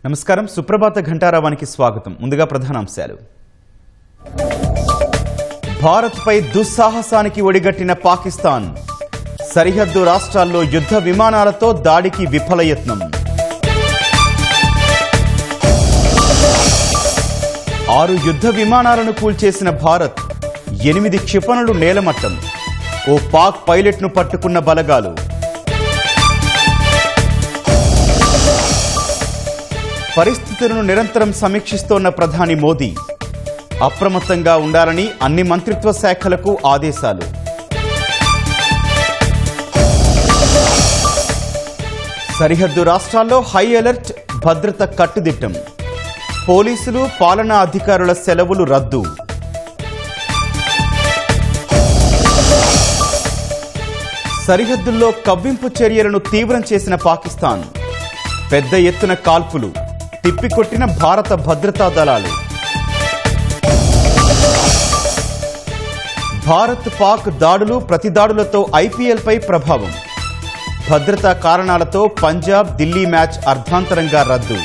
నమస్కారం. సుప్రభాత ఘంటారావానికి స్వాగతం. ముందుగా ప్రధానాంశాలు. భారత్పై దుస్సాహసానికి ఒడిగట్టిన పాకిస్తాన్. సరిహద్దు రాష్ట్రాల్లో యుద్ధ విమానాలతో దాడికి విఫలయత్నం. 6 యుద్ధ విమానాలను కూల్చేసిన భారత్. 8 క్షిపణులు నేలమట్టం. ఓ పాక్ పైలట్ను పట్టుకున్న బలగాలు. పరిస్థితులను నిరంతరం సమీక్షిస్తోన్న ప్రధాని మోదీ. అప్రమత్తంగా ఉండాలని అన్ని మంత్రిత్వ శాఖలకు ఆదేశాలు. సరిహద్దు రాష్ట్రాల్లో హై అలర్ట్, భద్రత కట్టుదిట్టం. పోలీసులు, పాలనా అధికారుల సెలవులు రద్దు. సరిహద్దుల్లో కవ్వింపు చర్యలను తీవ్రం చేసిన పాకిస్తాన్. పెద్ద ఎత్తున కాల్పులు, తిప్పికొట్టిన భారత భద్రతా దళాలు. భారత్ పాక్ దాడులు, ప్రతిదాడులతో ఐపీఎల్పై ప్రభావం. భద్రతా కారణాలతో పంజాబ్, ఢిల్లీ మ్యాచ్ అర్ధాంతరంగా రద్దు.